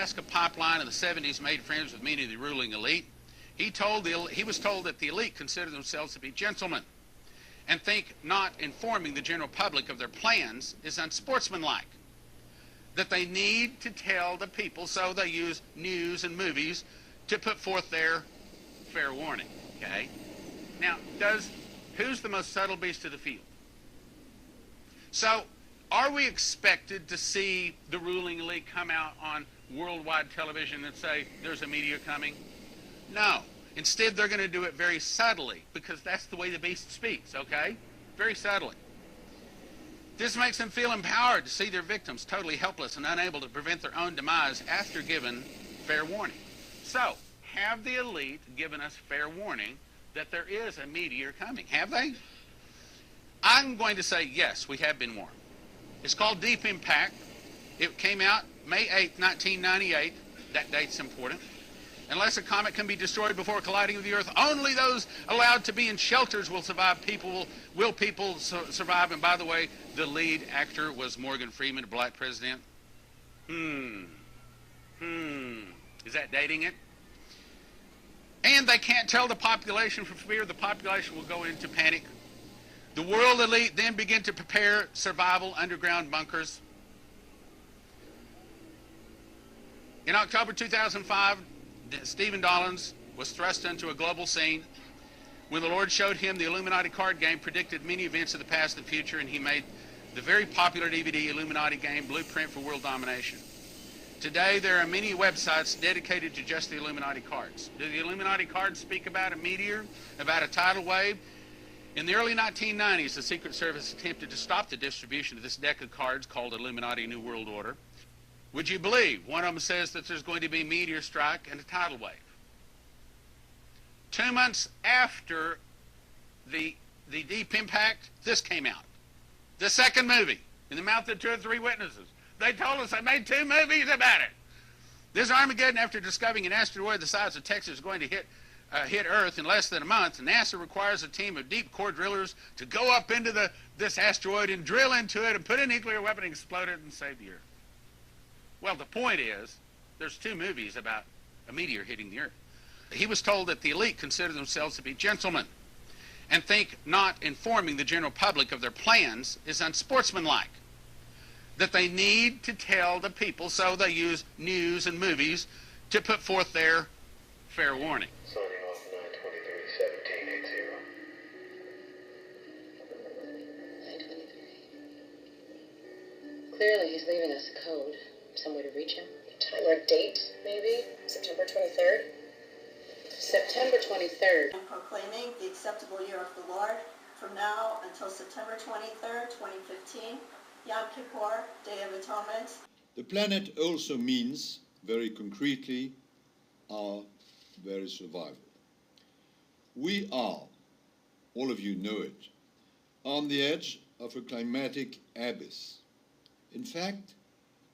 Alaska pipeline in the 70s made friends with many of the ruling elite. He was told that the elite consider themselves to be gentlemen and think not informing the general public of their plans is unsportsmanlike, that they need to tell the people, so they use news and movies to put forth their fair warning. Okay? Now, who's the most subtle beast of the field? So, are we expected to see the ruling elite come out on worldwide television and say, there's a meteor coming? No. Instead, they're going to do it very subtly, because that's the way the beast speaks, okay? Very subtly. This makes them feel empowered to see their victims totally helpless and unable to prevent their own demise after given fair warning. So, have the elite given us fair warning that there is a meteor coming? Have they? I'm going to say yes, we have been warned. It's called Deep Impact. It came out May 8, 1998. That date's important. Unless a comet can be destroyed before colliding with the Earth, only those allowed to be in shelters will survive. Will people survive? And by the way, the lead actor was Morgan Freeman, a black president. Is that dating it? And they can't tell the population for fear the population will go into panic. The world elite then begin to prepare survival underground bunkers. In October 2005, Stephen Dollins was thrust into a global scene when the Lord showed him the Illuminati card game, predicted many events of the past and future, and he made the very popular DVD Illuminati game Blueprint for World Domination. Today, there are many websites dedicated to just the Illuminati cards. Do the Illuminati cards speak about a meteor, about a tidal wave? In the early 1990s, the Secret Service attempted to stop the distribution of this deck of cards called Illuminati New World Order. Would you believe one of them says that there's going to be a meteor strike and a tidal wave? 2 months after the Deep Impact, this came out. The second movie, In the Mouth of Two or Three Witnesses. They told us they made 2 movies about it. This Armageddon, after discovering an asteroid the size of Texas is going to hit Earth in less than a month, NASA requires a team of deep core drillers to go up into this asteroid and drill into it and put a nuclear weapon and explode it and save the Earth. Well, the point is, there's 2 movies about a meteor hitting the Earth. He was told that the elite consider themselves to be gentlemen and think not informing the general public of their plans is unsportsmanlike, that they need to tell the people, so they use news and movies to put forth their fair warning. Signing off 9/23/17/80. Clearly he's leaving us a code. Some way to reach him. A time or a date, maybe? September 23rd? September 23rd. I'm proclaiming the acceptable year of the Lord from now until September 23rd, 2015, Yom Kippur, Day of Atonement. The planet also means, very concretely, our very survival. We are, all of you know it, on the edge of a climatic abyss. In fact,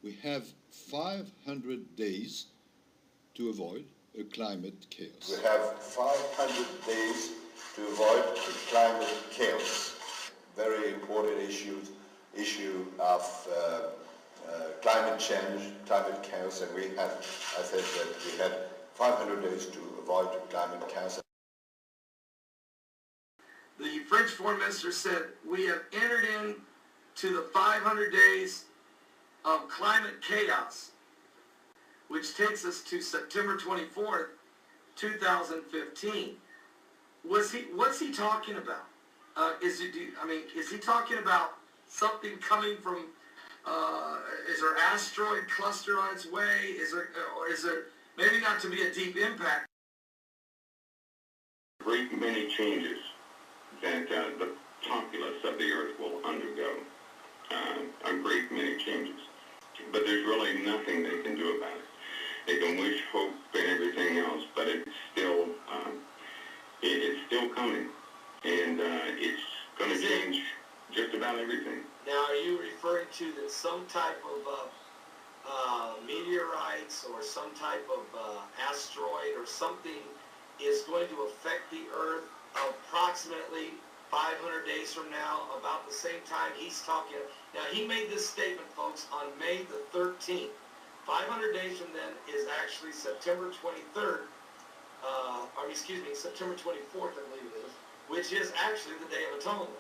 we have 500 days to avoid a climate chaos. We have 500 days to avoid a climate chaos. Very important issue of climate change, climate chaos, and I said that we had 500 days to avoid the climate chaos. The French Foreign Minister said, we have entered into the 500 days of climate chaos, which takes us to September 24th, 2015. What's he talking about? Is he talking about something coming from, is there asteroid cluster on its way? Or is there maybe not to be a deep impact? Great many changes that the populace of the Earth will undergo. A great many changes. But there's really nothing they can do about it. They can wish, hope, and everything else, but it's still coming, and it's going to change just about everything. Now, are you referring to that some type of meteorites or some type of asteroid or something is going to affect the Earth approximately 500 days from now, about the same time he's talking? Now, he made this statement, folks, on May the 13th, 500 days from then is actually September 23rd, September 24th, I believe it is, which is actually the Day of Atonement.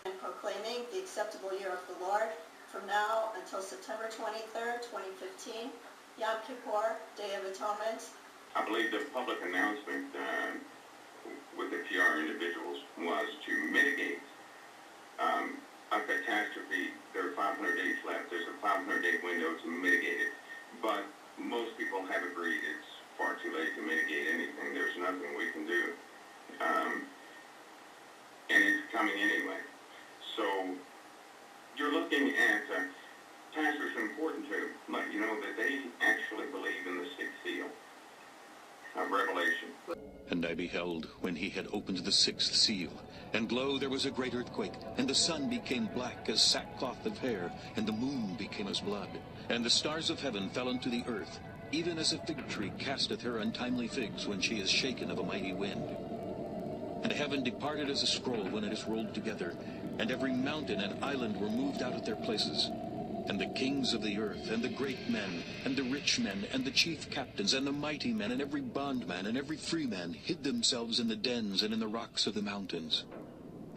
And proclaiming the acceptable year of the Lord from now until September 23rd, 2015, Yom Kippur, Day of Atonement. I believe the public announcement with the PR individuals was to mitigate a catastrophe. There are 500 days left. There's a 500-day window to mitigate it. But most people have agreed it's far too late to mitigate anything. There's nothing we can do. And it's coming anyway. So you're looking at, pastors, it's important to let you know that they actually believe in the sixth seal of Revelation. And I beheld when he had opened the sixth seal, and lo, there was a great earthquake, and the sun became black as sackcloth of hair, and the moon became as blood, and the stars of heaven fell unto the earth, even as a fig tree casteth her untimely figs when she is shaken of a mighty wind. And heaven departed as a scroll when it is rolled together, and every mountain and island were moved out of their places. And the kings of the earth, and the great men, and the rich men, and the chief captains, and the mighty men, and every bondman, and every free man, hid themselves in the dens and in the rocks of the mountains,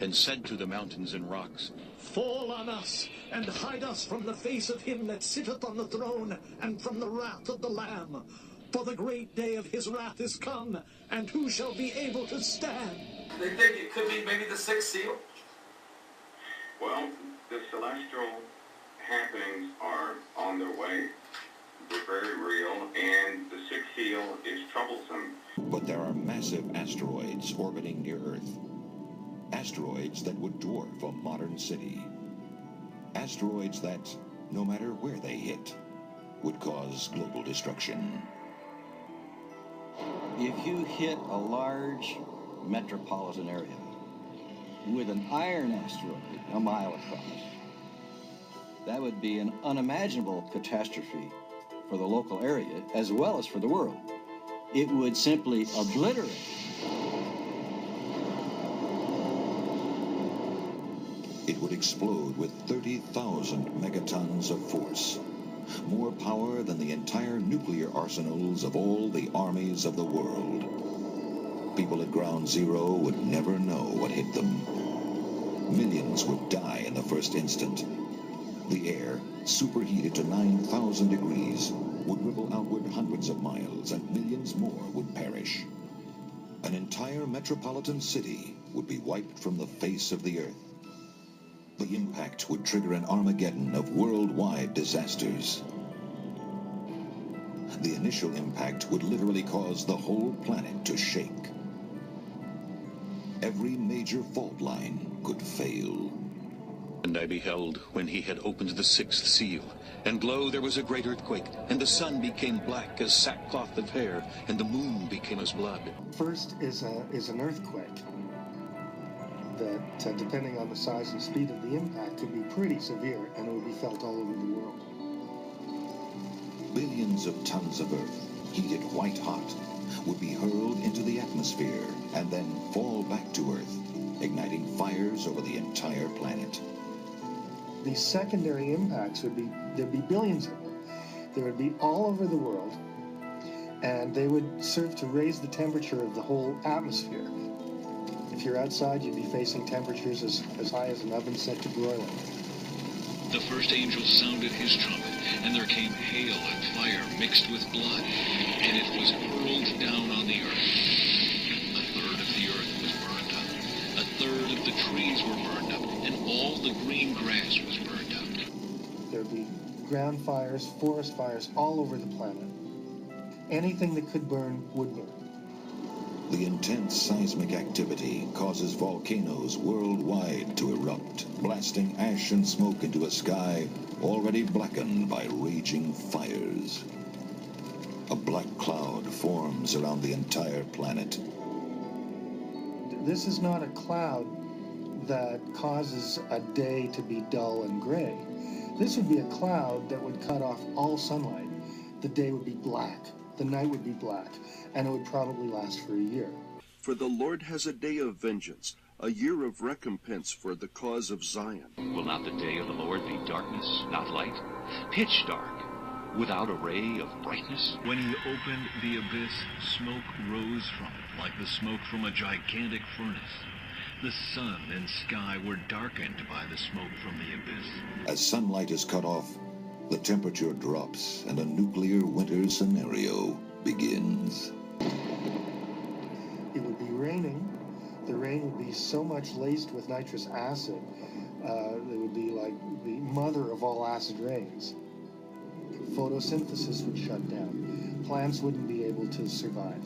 and said to the mountains and rocks, Fall on us, and hide us from the face of him that sitteth on the throne, and from the wrath of the Lamb. For the great day of his wrath is come, and who shall be able to stand? They think it could be maybe the sixth seal? Well, the celestial happenings are on their way. They're very real, and the sixth seal is troublesome. But there are massive asteroids orbiting near Earth. Asteroids that would dwarf a modern city. Asteroids that, no matter where they hit, would cause global destruction. If you hit a large metropolitan area with an iron asteroid a mile across, that would be an unimaginable catastrophe for the local area as well as for the world. It would simply obliterate. It would explode with 30,000 megatons of force. More power than the entire nuclear arsenals of all the armies of the world. People at ground zero would never know what hit them. Millions would die in the first instant. The air, superheated to 9,000 degrees, would ripple outward hundreds of miles, and millions more would perish. An entire metropolitan city would be wiped from the face of the earth. The impact would trigger an Armageddon of worldwide disasters. The initial impact would literally cause the whole planet to shake. Every major fault line could fail. And I beheld when he had opened the sixth seal, and lo, there was a great earthquake, and the sun became black as sackcloth of hair, and the moon became as blood. First is an earthquake that, depending on the size and speed of the impact, could be pretty severe, and it would be felt all over the world. Billions of tons of Earth, heated white hot, would be hurled into the atmosphere and then fall back to Earth, igniting fires over the entire planet. These secondary impacts there'd be billions of them. They would be all over the world, and they would serve to raise the temperature of the whole atmosphere. If you're outside, you'd be facing temperatures as high as an oven set to broiling. The first angel sounded his trumpet, and there came hail and fire mixed with blood, and it was hurled down on the earth. A third of the earth was burned up, a third of the trees were burned up, and all the green grass was burned up. There'd be ground fires, forest fires all over the planet. Anything that could burn would burn. The intense seismic activity causes volcanoes worldwide to erupt, blasting ash and smoke into a sky already blackened by raging fires. A black cloud forms around the entire planet. This is not a cloud that causes a day to be dull and gray. This would be a cloud that would cut off all sunlight. The day would be black, the night would be black, and it would probably last for a year. For the Lord has a day of vengeance, a year of recompense for the cause of Zion. Will not the day of the Lord be darkness, not light? Pitch dark, without a ray of brightness? When he opened the abyss, smoke rose from it like the smoke from a gigantic furnace. The sun and sky were darkened by the smoke from the abyss. As sunlight is cut off, the temperature drops and a nuclear winter scenario begins. It would be raining. The rain would be so much laced with nitrous acid, it would be like the mother of all acid rains. Photosynthesis would shut down. Plants wouldn't be able to survive.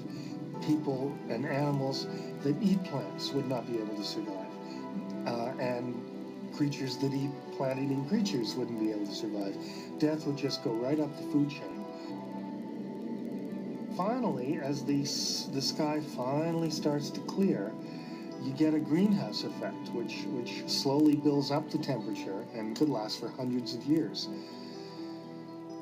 People and animals that eat plants would not be able to survive. And creatures that eat plant-eating creatures wouldn't be able to survive. Death would just go right up the food chain. Finally, as the sky finally starts to clear, you get a greenhouse effect, which slowly builds up the temperature and could last for hundreds of years.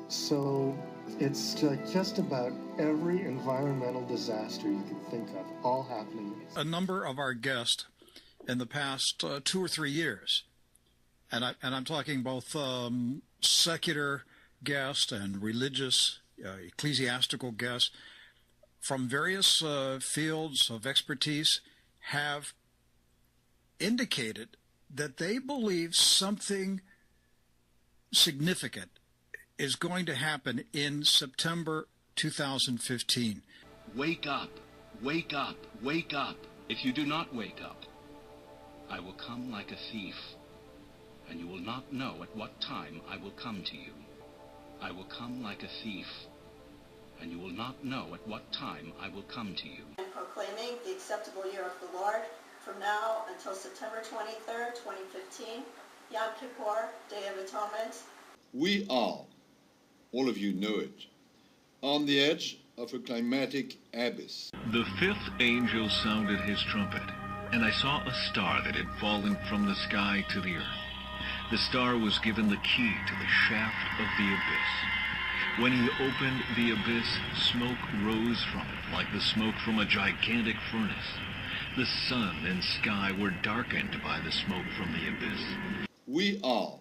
So it's just about every environmental disaster you can think of, all happening. A number of our guests in the past 2 or 3 years, and I'm talking both secular guests and religious, ecclesiastical guests from various fields of expertise, have indicated that they believe something significant is going to happen in September 2015. Wake up, wake up, wake up. If you do not wake up, I will come like a thief, and you will not know at what time I will come to you. I will come like a thief, and you will not know at what time I will come to you. And proclaiming the acceptable year of the Lord from now until September 23rd, 2015, Yom Kippur, Day of Atonement. We are, all of you know it, on the edge of a climatic abyss. The fifth angel sounded his trumpet, and I saw a star that had fallen from the sky to the earth. The star was given the key to the shaft of the abyss. When he opened the abyss, smoke rose from it like the smoke from a gigantic furnace. The sun and sky were darkened by the smoke from the abyss. We are,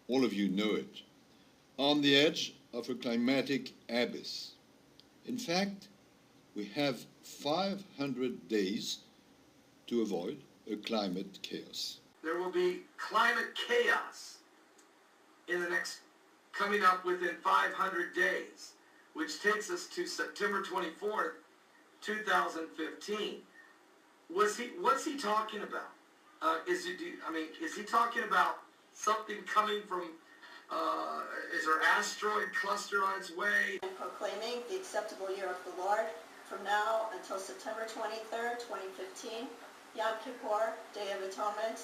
all of you know it, on the edge of a climatic abyss. In fact, we have 500 days to avoid a climate chaos. There will be climate chaos in the next, coming up within 500 days, which takes us to September 24th, 2015. What's he talking about? Is he talking about something coming from, is there asteroid cluster on its way? And proclaiming the acceptable year of the Lord from now until September 23rd, 2015, Yom Kippur, Day of Atonement.